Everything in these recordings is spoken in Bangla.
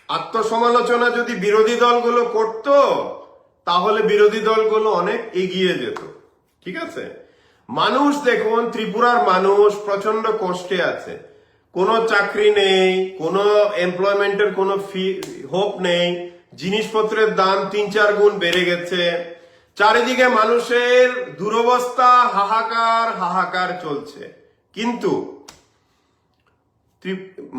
আত্মসমালোচনা যদি বিরোধী দলগুলো করত তাহলে বিরোধী দলগুলো অনেক এগিয়ে যেত। ঠিক আছে, মানুষ দেখুন, ত্রিপুরার মানুষ প্রচন্ড কষ্টে আছে। কোনো চাকরি নেই, কোনো এমপ্লয়মেন্টের কোনো হোপ নেই, জিনিসপত্রের দাম ৩-৪ গুণ বেড়ে গেছে, চারিদিকে মানুষের দুরবস্থা, হাহাকার হাহাকার চলছে। কিন্তু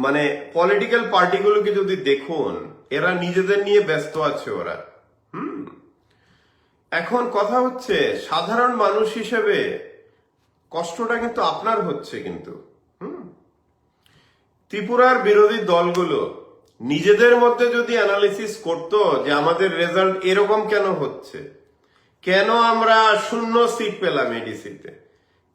মানে পলিটিক্যাল পার্টিগুলোকে যদি দেখুন, এরা নিজেদের নিয়ে ব্যস্ত আছে ওরা। এখন কথা হচ্ছে, সাধারণ মানুষ হিসেবে কষ্টটা কিন্তু আপনার হচ্ছে। কিন্তু ত্রিপুরার বিরোধী দলগুলো নিজেদের মধ্যে যদি অ্যানালিসিস করতো যে আমাদের রেজাল্ট এরকম কেন হচ্ছে, কেন আমরা 0 সিট পেলাম এডিসিতে,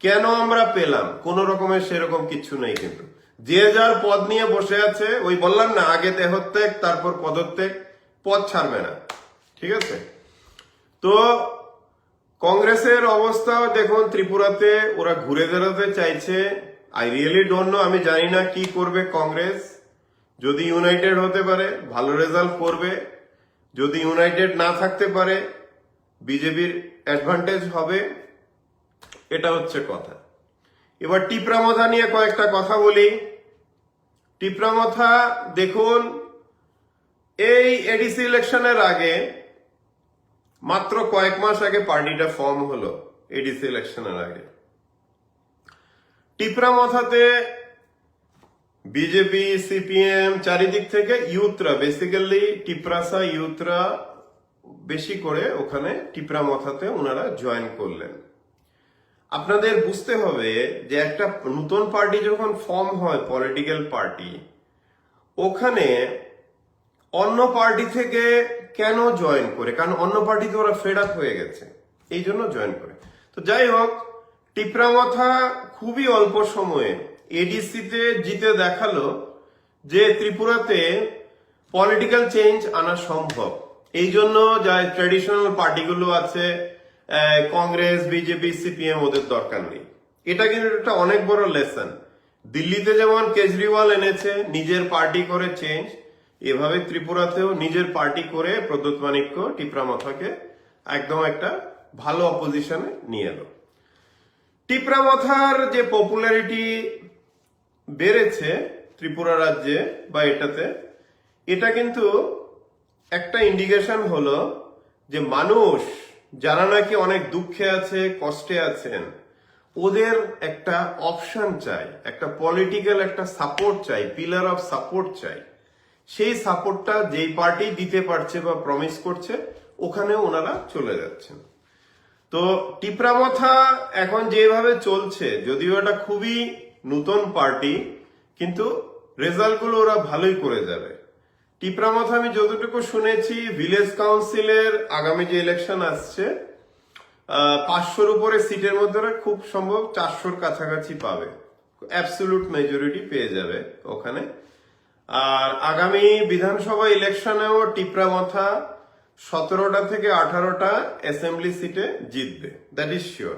কেন আমরা পেলাম, কোন রকমের সেরকম কিছু নেই। কিন্তু যে যার পদ নিয়ে বসে আছে, ওই বললাম না, আগে দেহত্যাগ তারপর পদত্যাগ, পদ ছাড়বে না। ঠিক আছে, তো কংগ্রেসের অবস্থাও দেখুন, ত্রিপুরাতে ওরা ঘুরে দাঁড়াতে চাইছে। আই রিয়েলি ডোন্ট নো, আমি জানি না কি করবে কংগ্রেস। যদি ইউনাইটেড হতে পারে ভালো রেজাল্ট করবে, যদি ইউনাইটেড না থাকতে পারে বিজেপির অ্যাডভান্টেজ হবে। এটা হচ্ছে কথা। এবার টিপ্রামথা নিয়ে কয়েকটা কথা বলি। টিপ্রামথা দেখুন, এই এডিসি ইলেকশনের আগে মাত্র কয়েক মাস আগে পার্টিটা ফর্ম হলো। এডিসি ইলেকশনের আগে টিপ্রামথাতে বিজেপি, সিপিএম, চারিদিক থেকে ইউথরা, বেসিক্যালি টিপ্রাসা ইউথরা বেশি করে ওখানে টিপ্রামথাতে ওনারা জয়েন করলেন। আপনাদের বুঝতে হবে যে একটা নতুন পার্টি যখন ফর্ম হয়, পলিটিক্যাল পার্টি, ওখানে অন্য পার্টি থেকে কেন জয়েন করে, কারণ অন্য পার্টিতে ওরা ফেড আপ হয়ে গেছে, এই জন্য জয়েন করে। তো যাই হোক, টিপ্রামথা খুবই অল্প সময়ে এডিসিতে জিতে দেখালো যে ত্রিপুরাতে পলিটিক্যাল চেঞ্জ আনা সম্ভব। এই জন্য যা ট্র্যাডিশনাল পার্টিগুলো আছে, কংগ্রেস, বিজেপি, সিপিএম, ওদের দরকার নেই। এটা কিন্তু একটা অনেক বড় লেসন। দিল্লিতে যেমন কেজরিওয়াল এনেছে নিজের পার্টি করে চেঞ্জ, এভাবে ত্রিপুরাতেও নিজের পার্টি করে প্রদ্যুৎ মানিক্য টিপ্রামথাকে একদম একটা ভালো অপোজিশনে নিয়ে এলো। টিপ্রামথার যে পপুলারিটি বেড়েছে ত্রিপুরা রাজ্যে বা এটাতে, এটা কিন্তু একটা ইন্ডিকেশন হলো যে মানুষ যারা নাকি অনেক দুঃখে আছে, কষ্টে আছেন, ওদের একটা অপশন চাই, একটা পলিটিক্যাল একটা সাপোর্ট চাই, পিলার অফ সাপোর্ট চাই। সেই সাপোর্টটা যেই পার্টি দিতে পারছে বা প্রমিস করছে, ওখানে ওনারা চলে যাচ্ছেন। তো টিপ্রামথা এখন যেভাবে চলছে, যদিও এটা খুবই নতুন পার্টি, কিন্তু রেজাল্টগুলো ওরা ভালোই করে যাবে। টিপ্রামথা আমি যতটুকু শুনেছি, ভিলেজ কাউন্সিলের আগামী যে ইলেকশন আসছে, 500-র উপরে সিটের মধ্যে ওরা খুব সম্ভব 400-র কাছাকাছি পাবে, অ্যাবসলিউট মেজরিটি পেয়ে যাবে ওখানে। আর আগামী বিধানসভা ইলেকশনেও টিপ্রামথা 17টা থেকে 18টা অ্যাসেম্বলি সিটে জিতবে, দ্যাট ইজ শিওর।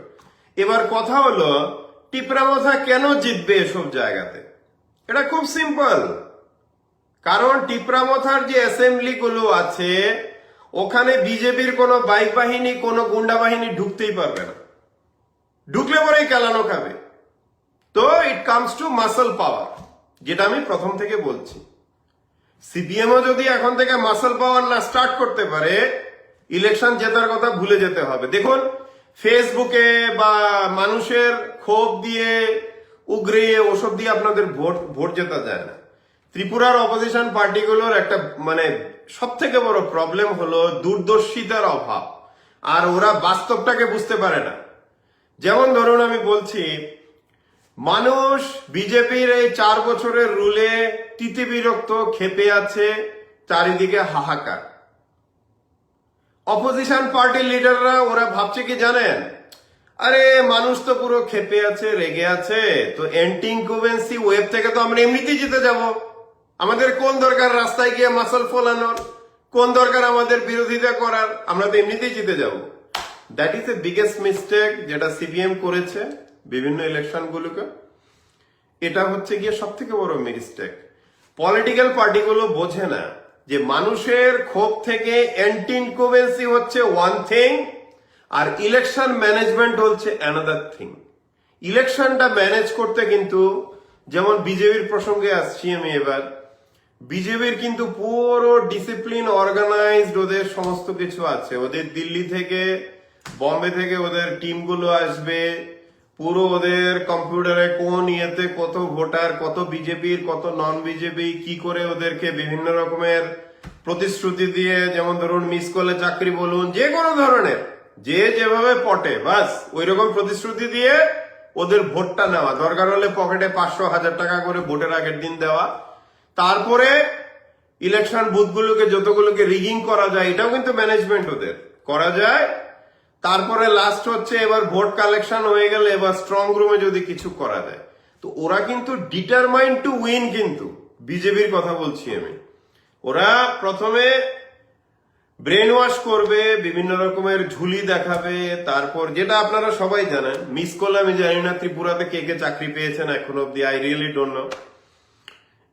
এবার কথা হলো, টিপ্রামথা কেন জিতবে এসব জায়গাতে? এটা খুব সিম্পল, কারণ টিপ্রামথার যে অ্যাসেম্বলি গুলো আছে, ওখানে বিজেপির কোনো বাইক বাহিনী, কোনো গুন্ডা বাহিনী ঢুকতেই পারবে না, ঢুকলে পরেই কেলানো খাবে। তো ইট কামস টু মাসল পাওয়ার, যেটা আমি প্রথম থেকে বলছি। সিপিএমও যদি এখন থেকে মাসল পাওয়ার না স্টার্ট করতে পারে, ইলেকশন জেতার কথা ভুলে যেতে হবে। দেখুন, ফেসবুকে বা মানুষের ক্ষোভ দিয়ে, উগরিয়ে, ওসব দিয়ে আপনাদের ভোট জেতা যায় না। ত্রিপুরার অপোজিশন পার্টিগুলোর একটা মানে সব থেকে বড় প্রবলেম হলো দূরদর্শিতার অভাব, আর ওরা বাস্তবটাকে বুঝতে পারে না। যেমন ধরুন, আমি বলছি, মানুষ বিজেপির এই 4 বছরের রুলে তিতিবিরক্ত, ক্ষেপে আছে, চারিদিকে হাহাকার। অপোজিশন পার্টির লিডাররা ওরা ভাবছে কি জানেন, আরে মানুষ তো পুরো ক্ষেপে আছে, রেগে আছে, তো অ্যান্টি ইনকুবেন্সি ওয়েব থেকে তো আমরা এমনিতেই জিতে যাব। আমাদের কোন দরকার রাস্তায় গিয়ে মাসল ফোলানোর, কোন দরকার আমাদের বিরোধিতা করার, আমরা তো এমনিতেই জিতে যাব। That is a biggest mistake যেটা সিপিএম করেছে বিভিন্ন ইলেকশন গুলোকে। এটা হচ্ছে গিয়ে সব থেকে বড় মিস্টেক। পলিটিক্যাল পার্টিগুলো বোঝে না যে মানুষের ক্ষোভ থেকে অ্যান্টি ইনকুবেন্সি হচ্ছে ওয়ান থিং, আর ইলেকশন ম্যানেজমেন্ট হচ্ছে অ্যানাদার থিং। ইলেকশনটা ম্যানেজ করতে কিন্তু, যেমন বিজেপির প্রসঙ্গে আসছি আমি এবার, বিজেপির কিন্তু পুরো ডিসিপ্লিন অর্গানাইজড, ওদের সমস্ত কিছু আছে। ওদের দিল্লি থেকে বম্বে থেকে ওদের টিমগুলো আসবে, পুরো ওদের কম্পিউটারে কোন ইয়েতে কত ভোটার, কত বিজেপির, কত নন বিজেপি, কি করে ওদেরকে বিভিন্ন রকমের প্রতিশ্রুতি দিয়ে, যেমন ধরুন মিস করলে চাকরি বলুন, যে কোনো ধরনের যে যেভাবে পটে, বাস ওই রকম প্রতিশ্রুতি দিয়ে ওদের ভোটটা নেওয়া, দরকার হলে পকেটে 500-1000 টাকা করে ভোটের আগের দিন দেওয়া, তারপরে ইলেকশন বুথগুলোকে যতগুলোকে রিগিং করা যায়, এটাও কিন্তু ম্যানেজমেন্ট ওদের করা যায়। তারপরে লাস্ট হচ্ছে এবার ভোট কালেকশন হয়ে গেলে এবার স্ট্রং রুমে যদি কিছু করা যায়। তো ওরা কিন্তু ডিটারমাইন্ড টু উইন, কিন্তু বিজেপির কথা বলছি আমি। ওরা প্রথমে ব্রেন ওয়াশ করবে, বিভিন্ন রকমের ঝুলি দেখাবে, তারপর যেটা আপনারা সবাই জানেন, মিস করলে আমি জানি না ত্রিপুরাতে কে কে চাকরি পেয়েছেন এখন অব্দি, আই রিয়েলি ডোন্ট নো।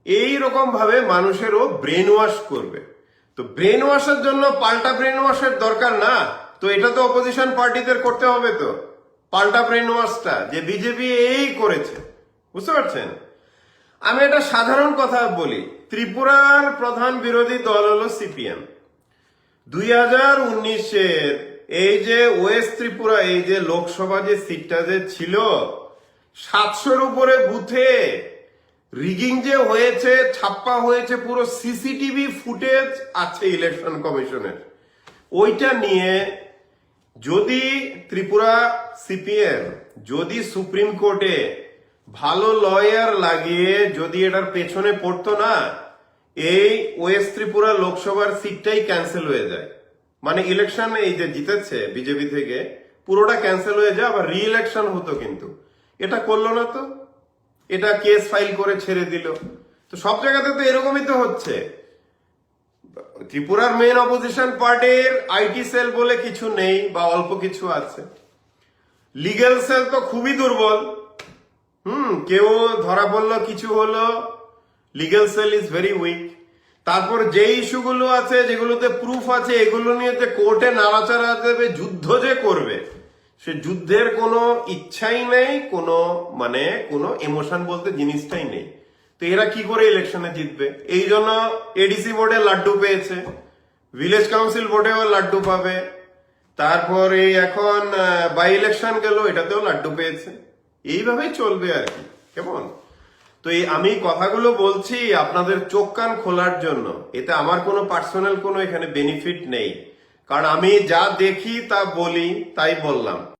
এইরকম ভাবে মানুষেরও ব্রেন ওয়াশ করবে। তো ব্রেন ওয়াশের জন্য পাল্টা ব্রেন ওয়াশের দরকার না, তো এটা তো অপোজিশন পার্টিদের করতে হবে। তো পাল্টা ব্রেন ওয়াশটা যে বিজেপি এই করেছে, বুঝতে পারছেন? আমি একটা সাধারণ কথা বলি, ত্রিপুরার প্রধান বিরোধী দল হলো সিপিএম। 2019-এর এই যে ওয়েস্ট ত্রিপুরা, এই যে লোকসভা যে সিটটা যে ছিল, 700-র উপরে বুথে রিগিং যে হয়েছে, ছাপ্পা হয়েছে, পুরো সিসিটিভি ফুটেজ আছে ইলেকশন কমিশনের। ওইটা নিয়ে যদি ত্রিপুরা সিপিএম যদি সুপ্রিম কোর্টে ভালো লয়ার লাগিয়ে যদি এটার পেছনে পড়তো না, এই ওয়েস্ট ত্রিপুরা লোকসভার সিটটাই ক্যান্সেল হয়ে যায়। মানে ইলেকশন এই যে জিতেছে বিজেপি থেকে, পুরোটা ক্যান্সেল হয়ে যায়, আবার রি ইলেকশন হতো। কিন্তু এটা করলো না, তো এটা কেস ফাইল করে ছেড়ে দিল। তো সব জায়গাতে তো এরকমই তো হচ্ছে। ত্রিপুরার মেন অপোজিশন পার্টির আইটি সেল বলে কিছু নেই, বা অল্প কিছু আছে। লিগ্যাল সেল তো খুবই দুর্বল। কেউ ধরা পড়লো, কিছু হলো, legal cell is very weak. তারপর যে ইস্যুগুলো আছে, যেগুলোতে প্রুফ আছে, এগুলো নিয়ে যে কোর্টে নাড়াচাড়া দেবে, যুদ্ধ যে করবে, সে যুদ্ধের কোনো ইচ্ছাই নেই, কোনো ইমোশন বলতে জিনিসটাই নেই। তো এরা কি করে ইলেকশনে জিতবে? এই জন্য এডিসি বোর্ডে লাড্ডু পেয়েছে, ভিলেজ কাউন্সিল বোর্ডেও লাড্ডু পাবে, তারপর এই এখন বাই ইলেকশন গেল, এটাতেও লাড্ডু পেয়েছে। এইভাবেই চলবে আর কি, কেমন? তো এই আমি কথাগুলো বলছি আপনাদের চোখ কান খোলার জন্য। এতে আমার কোনো পার্সোনাল কোনো এখানে বেনিফিট নেই, কারণ আমি যা দেখি তা বলি, তাই বললাম।